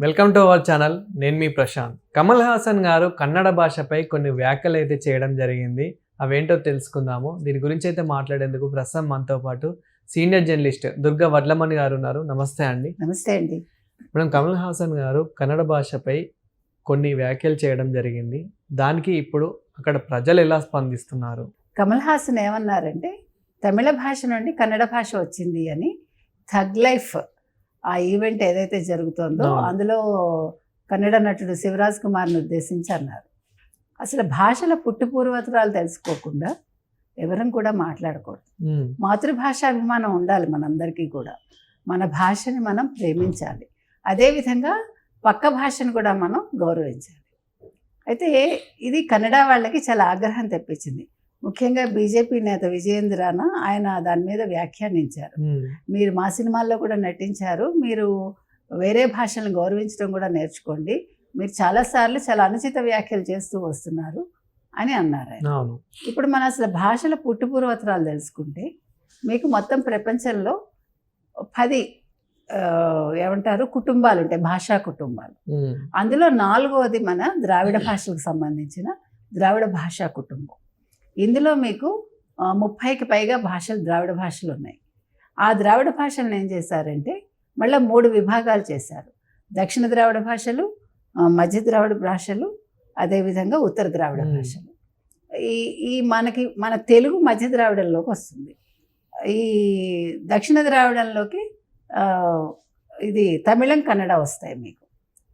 Welcome to our channel. నేను మీ ప్రశాంత్. కమల్ హాసన్ గారు కన్నడ భాషపై కొన్ని వ్యాఖ్యలు అయితే చేయడం జరిగింది. అవేంటో తెలుసుకుందాము. దీని గురించి అయితే మాట్లాడేందుకు ప్రస్తుతం మనతో పాటు సీనియర్ జర్నలిస్ట్ దుర్గా వడ్లమణి గారు ఉన్నారు. నమస్తే అండి. నమస్తే అండి. మేడం, కమల్ హాసన్ గారు కన్నడ భాషపై కొన్ని వ్యాఖ్యలు చేయడం జరిగింది. దానికి ఇప్పుడు అక్కడ ప్రజలు ఎలా స్పందిస్తున్నారు? కమల్ హాసన్ ఏమన్నారంటే, తమిళ భాష నుండి కన్నడ భాష వచ్చింది అని థగ్ లైఫ్ ఆ ఈవెంట్ ఏదైతే జరుగుతుందో అందులో కన్నడ నటుడు శివరాజ్ కుమార్ని ఉద్దేశించి అన్నారు. అసలు భాషల పుట్టుపూర్వతరాలు తెలుసుకోకుండా ఎవరం కూడా మాట్లాడకూడదు. మాతృభాషాభిమానం ఉండాలి మనందరికీ కూడా. మన భాషని మనం ప్రేమించాలి. అదేవిధంగా పక్క భాషను కూడా మనం గౌరవించాలి. అయితే ఇది కన్నడ వాళ్ళకి చాలా ఆగ్రహం తెప్పించింది. ముఖ్యంగా బీజేపీ నేత విజయేంద్రన ఆయన దాని మీద వ్యాఖ్యానించారు. మీరు మా సినిమాల్లో కూడా నటించారు, మీరు వేరే భాషలను గౌరవించడం కూడా నేర్చుకోండి, మీరు చాలాసార్లు చాలా అనుచిత వ్యాఖ్యలు చేస్తూ వస్తున్నారు అని అన్నారు ఆయన. ఇప్పుడు మన అసలు భాషల పుట్టుపూర్వతరాలు తెలుసుకుంటే మీకు మొత్తం ప్రపంచంలో 10 ఏమంటారు కుటుంబాలు ఉంటాయి, భాషా కుటుంబాలు. అందులో 4వది మన ద్రావిడ భాషలకు సంబంధించిన ద్రావిడ భాషా కుటుంబం. ఇందులో మీకు 30కి పైగా భాషలు ద్రావిడ భాషలు ఉన్నాయి. ఆ ద్రావిడ భాషలను ఏం చేశారంటే మళ్ళీ 3 విభాగాలు చేశారు. దక్షిణ ద్రావిడ భాషలు, మధ్య ద్రావిడ భాషలు, అదేవిధంగా ఉత్తర ద్రావిడ భాషలు. మన తెలుగు మధ్య ద్రావిడంలోకి వస్తుంది. ఈ దక్షిణ ద్రావిడంలోకి ఇది తమిళం, కన్నడ వస్తాయి. మీకు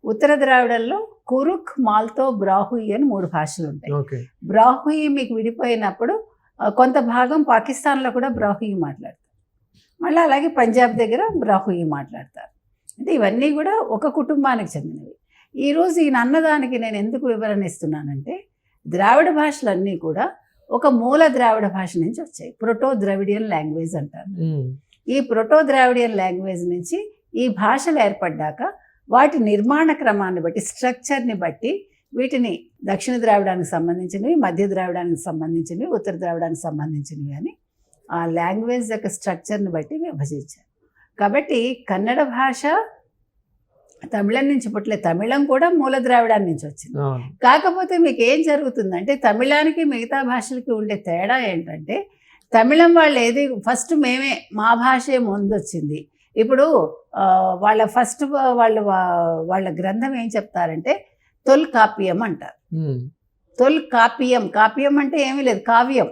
ఉత్తర ద్రావిడంలో కురుక్, మాల్తో, బ్రాహుయి అని 3 భాషలు ఉంటాయి. బ్రాహుయి మీకు విడిపోయినప్పుడు కొంత భాగం పాకిస్తాన్లో కూడా బ్రాహుయి మాట్లాడతారు. మళ్ళీ అలాగే పంజాబ్ దగ్గర బ్రాహుయి మాట్లాడతారు. అంటే ఇవన్నీ కూడా ఒక కుటుంబానికి చెందినవి. ఈరోజు ఈయన అన్నదానికి నేను ఎందుకు వివరణ ఇస్తున్నానంటే, ద్రావిడ భాషలన్నీ కూడా ఒక మూల ద్రావిడ భాష నుంచి వచ్చాయి. ప్రోటో ద్రవిడియన్ లాంగ్వేజ్ అంటారు. ఈ ప్రోటో ద్రావిడియన్ లాంగ్వేజ్ నుంచి ఈ భాషలు ఏర్పడ్డాక వాటి నిర్మాణ క్రమాన్ని బట్టి, స్ట్రక్చర్ని బట్టి వీటిని దక్షిణ ద్రావిడానికి సంబంధించినవి, మధ్య ద్రావిడానికి సంబంధించినవి, ఉత్తర ద్రావిడానికి సంబంధించినవి అని ఆ లాంగ్వేజ్ యొక్క స్ట్రక్చర్ని బట్టి విభజించారు. కాబట్టి కన్నడ భాష తమిళం నుంచి పుట్టలేదు, తమిళం కూడా మూల ద్రావిడాన్ని నుంచి వచ్చింది. కాకపోతే మీకు ఏం జరుగుతుందంటే, తమిళానికి మిగతా భాషలకి ఉండే తేడా ఏంటంటే, తమిళం వాళ్ళు ఏది ఫస్ట్ మేమే మా భాషే ముందు వచ్చింది. ఇప్పుడు వాళ్ళ ఫస్ట్ వాళ్ళ గ్రంథం ఏం చెప్తారంటే తొల్ కాప్యం అంటారు. తొల్ కాప్యం, కాప్యం అంటే ఏమీ లేదు, కావ్యం.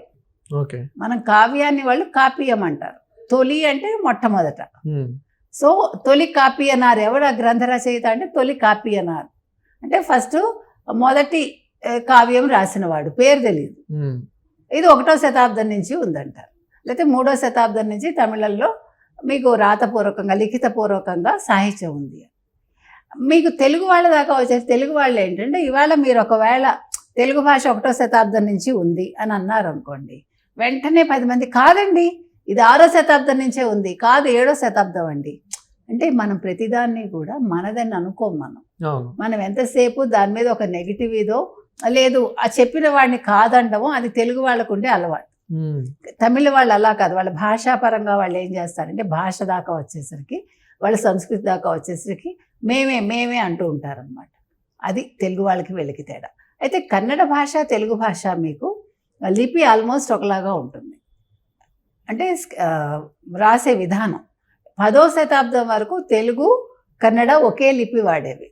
మనం కావ్యాన్ని వాళ్ళు కాప్యం అంటారు. తొలి అంటే మొట్టమొదట. సో తొలి కాప్యనార్ ఎవరు? గ్రంథ రచయిత అంటే తొలి కాప్యనార్ అంటే ఫస్ట్ మొదటి కావ్యం రాసినవాడు, పేరు తెలియదు. ఇది 1వ శతాబ్దం నుంచి ఉందంటారు. లేకపోతే 3వ శతాబ్దం నుంచి తమిళంలో మీకు రాతపూర్వకంగా, లిఖితపూర్వకంగా సాహిత్యం ఉంది. మీకు తెలుగు వాళ్ళ దాకా వచ్చేసి తెలుగు వాళ్ళు ఏంటంటే, ఇవాళ మీరు ఒకవేళ తెలుగు భాష 1వ శతాబ్దం నుంచి ఉంది అని అన్నారు అనుకోండి, వెంటనే 10 మంది కాదండి ఇది 6వ శతాబ్దం నుంచే ఉంది, కాదు 7వ శతాబ్దం అండి. అంటే మనం ప్రతిదాన్ని కూడా మనదని అనుకోం. మనం ఎంతసేపు దాని మీద ఒక నెగిటివ్ ఇదో లేదు ఆ చెప్పిన వాడిని కాదండమో అది తెలుగు వాళ్ళకు ఉండే అలవాటు. తమిళ వాళ్ళు అలా కాదు. వాళ్ళ భాషాపరంగా వాళ్ళు ఏం చేస్తారంటే, భాష దాకా వచ్చేసరికి, వాళ్ళ సంస్కృతి దాకా వచ్చేసరికి మేమే అంటూ ఉంటారనమాట. అది తెలుగు వాళ్ళకి వీళ్ళకి తేడా. అయితే కన్నడ భాష, తెలుగు భాష మీకు లిపి ఆల్మోస్ట్ ఒకలాగా ఉంటుంది. అంటే రాసే విధానం 10వ శతాబ్దం వరకు తెలుగు, కన్నడ ఒకే లిపి వాడేవి.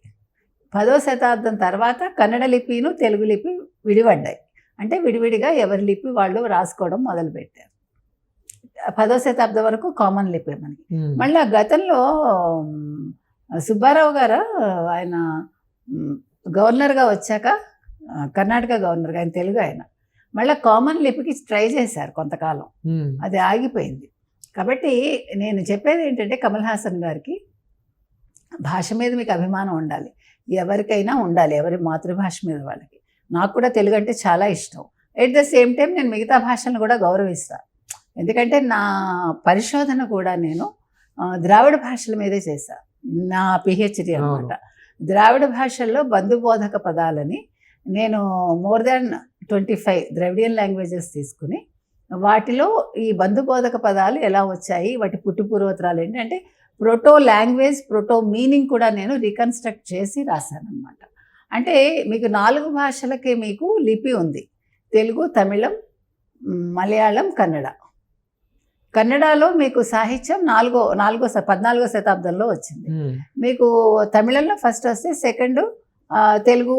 10వ శతాబ్దం తర్వాత కన్నడ లిపిను తెలుగు లిపి విడిపడ్డాయి. అంటే విడివిడిగా ఎవరి లిపి వాళ్ళు రాసుకోవడం మొదలుపెట్టారు. 10వ శతాబ్దం వరకు కామన్ లిపి మనకి. మళ్ళీ గతంలో సుబ్బారావు గారు ఆయన గవర్నర్గా వచ్చాక, కర్ణాటక గవర్నర్గా, ఆయన తెలుగు ఆయన, మళ్ళీ కామన్ లిపికి ట్రై చేశారు కొంతకాలం, అది ఆగిపోయింది. కాబట్టి నేను చెప్పేది ఏంటంటే, కమల్ హాసన్ గారికి భాష మీద మీకు అభిమానం ఉండాలి, ఎవరికైనా ఉండాలి, ఎవరి మాతృభాష మీద వాళ్ళకి. నాకు కూడా తెలుగు అంటే చాలా ఇష్టం. ఎట్ ద సేమ్ టైం నేను మిగతా భాషలను కూడా గౌరవిస్తాను. ఎందుకంటే నా పరిశోధన కూడా నేను ద్రావిడ భాషల మీదే చేశాను. నా పిహెచ్డి అనమాట. ద్రావిడ భాషల్లో బంధుబోధక పదాలని నేను మోర్ దాన్ 25 ద్రవిడియన్ లాంగ్వేజెస్ తీసుకుని వాటిలో ఈ బంధుబోధక పదాలు ఎలా వచ్చాయి, వాటి పుట్టుపూర్వతరాలు ఏంటంటే ప్రోటో లాంగ్వేజ్, ప్రోటో మీనింగ్ కూడా నేను రీకన్స్ట్రక్ట్ చేసి రాశాను అనమాట. అంటే మీకు 4 భాషలకి మీకు లిపి ఉంది. తెలుగు, తమిళం, మలయాళం, కన్నడ. కన్నడలో మీకు సాహిత్యం 14వ శతాబ్దంలో వచ్చింది. మీకు తమిళంలో ఫస్ట్ వస్తే సెకండ్, తెలుగు,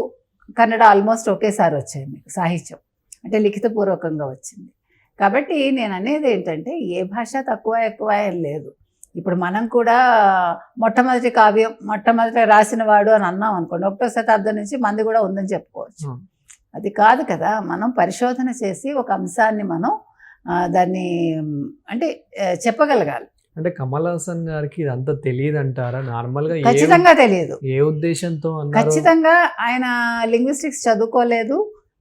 కన్నడ ఆల్మోస్ట్ ఒకేసారి వచ్చాయి మీకు సాహిత్యం, అంటే లిఖితపూర్వకంగా వచ్చింది. కాబట్టి నేను అనేది ఏంటంటే ఏ భాష తక్కువ ఎక్కువ ఏం లేదు. ఇప్పుడు మనం కూడా మొట్టమొదటి కావ్యం మొట్టమొదటి రాసిన వాడు అని అన్నాం అనుకోండి, 1వ శతాబ్దం నుంచి మంది కూడా ఉందని చెప్పుకోవచ్చు. అది కాదు కదా, మనం పరిశోధన చేసి ఒక అంశాన్ని మనం దాన్ని అంటే చెప్పగలగాలి. అంటే కమల్ హాసన్ గారికి ఇదంతా తెలియదు అంటారా? నార్మల్గా ఖచ్చితంగా తెలియదు. ఏ ఉద్దేశంతో? ఖచ్చితంగా ఆయన లింగ్విస్టిక్స్ చదువుకోలేదు,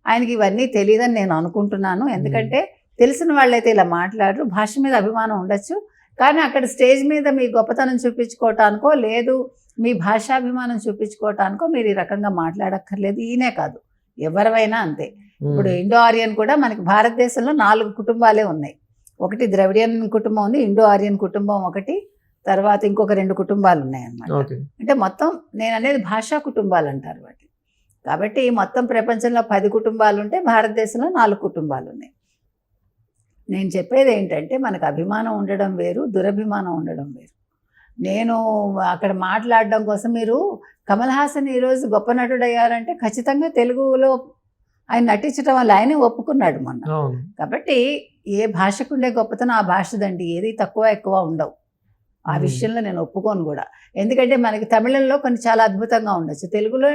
ఆయనకి ఇవన్నీ తెలియదని నేను అనుకుంటున్నాను. ఎందుకంటే తెలిసిన వాళ్ళైతే ఇలా మాట్లాడరు. భాష మీద అభిమానం ఉండొచ్చు, కానీ అక్కడ స్టేజ్ మీద మీ గొప్పతనం చూపించుకోవటానికో లేదు మీ భాషాభిమానం చూపించుకోవటానికో మీరు ఈ రకంగా మాట్లాడక్కర్లేదు. ఈయనే కాదు, ఎవరైనా అంతే. ఇప్పుడు ఇండో ఆరియన్ కూడా మనకి భారతదేశంలో 4 కుటుంబాలే ఉన్నాయి. ఒకటి ద్రవిడియన్ కుటుంబం ఉంది, ఇండో ఆరియన్ కుటుంబం ఒకటి, తర్వాత ఇంకొక 2 కుటుంబాలు ఉన్నాయి అన్నమాట. అంటే మొత్తం నేను అనేది భాషా కుటుంబాలు అంటారు వాటి. కాబట్టి మొత్తం ప్రపంచంలో 10 కుటుంబాలు ఉంటే భారతదేశంలో 4 కుటుంబాలు ఉన్నాయి. నేను చెప్పేది ఏంటంటే మనకు అభిమానం ఉండడం వేరు, దురభిమానం ఉండడం వేరు. నేను అక్కడ మాట్లాడడం కోసం మీరు కమల్ హాసన్ ఈరోజు గొప్ప నటుడు అయ్యారంటే ఖచ్చితంగా తెలుగులో ఆయన నటించడం వల్ల ఆయనే ఒప్పుకున్నాడు మొన్న. కాబట్టి ఏ భాషకుండే గొప్పతనం ఆ భాషదండి, ఏది తక్కువ ఎక్కువ ఉండవు. ఆ విషయంలో నేను ఒప్పుకోను కూడా. ఎందుకంటే మనకి తమిళంలో కొన్ని చాలా అద్భుతంగా ఉండొచ్చు, తెలుగులో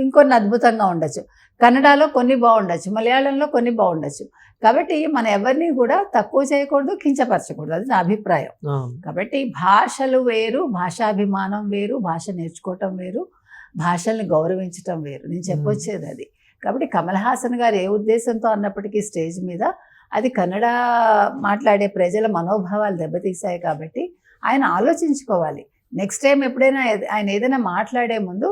ఇంకొన్ని అద్భుతంగా ఉండొచ్చు, కన్నడలో కొన్ని బాగుండొచ్చు, మలయాళంలో కొన్ని బాగుండొచ్చు. కాబట్టి మనం ఎవరిని కూడా తక్కువ చేయకూడదు, కించపరచకూడదు, అది నా అభిప్రాయం. కాబట్టి భాషలు వేరు, భాషాభిమానం వేరు, భాష నేర్చుకోవటం వేరు, భాషల్ని గౌరవించటం వేరు. నేను చెప్పొచ్చేది అది. కాబట్టి కమల్ హాసన్ గారు ఏ ఉద్దేశంతో అన్నప్పటికీ స్టేజ్ మీద అది కన్నడ మాట్లాడే ప్రజల మనోభావాలు దెబ్బతీశాయి. కాబట్టి ఆయన ఆలోచించుకోవాలి. నెక్స్ట్ టైం ఎప్పుడైనా ఆయన ఏదైనా మాట్లాడే ముందు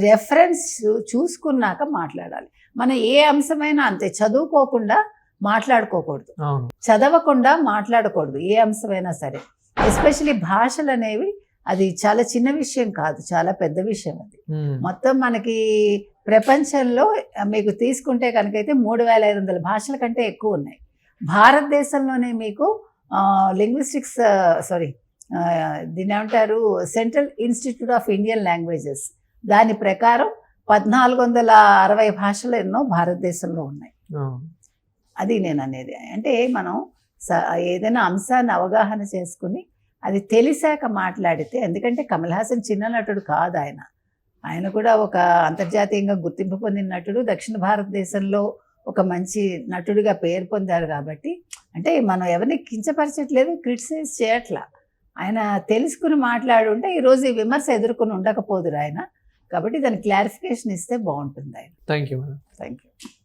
రెఫరెన్స్ చూసుకున్నాక మాట్లాడాలి. మనం ఏ అంశమైనా అంతే, చదువుకోకుండా మాట్లాడుకోకూడదు, చదవకుండా మాట్లాడకూడదు ఏ అంశమైనా సరే. ఎస్పెషలీ భాషలు అనేవి అది చాలా చిన్న విషయం కాదు, చాలా పెద్ద విషయం అది. మొత్తం మనకి ప్రపంచంలో మీకు తీసుకుంటే కనుకైతే 3500 భాషల కంటే ఎక్కువ ఉన్నాయి. భారతదేశంలోనే మీకు లింగ్విస్టిక్స్ దీన్ని ఏమంటారు, central institute of Indian languages, దాని ప్రకారం 1460 భాషలు ఎన్నో భారతదేశంలో ఉన్నాయి. అది నేను అనేది. అంటే మనం ఏదైనా అంశాన్ని అవగాహన చేసుకుని అది తెలిసాక మాట్లాడితే, ఎందుకంటే కమల్ హాసన్ చిన్న నటుడు కాదు, ఆయన కూడా ఒక అంతర్జాతీయంగా గుర్తింపు పొందిన నటుడు, దక్షిణ భారతదేశంలో ఒక మంచి నటుడిగా పేరు పొందారు. కాబట్టి అంటే మనం ఎవరిని కించపరచట్లేదు, క్రిటిసైజ్ చేయట్లా. ఆయన తెలుసుకుని మాట్లాడుంటే ఈరోజు ఈ విమర్శ ఎదుర్కొని ఉండకపోదురు ఆయన. కాబట్టి దాని క్లారిఫికేషన్ ఇస్తే బాగుంటుంది ఆయన. Thank you madam. Thank you.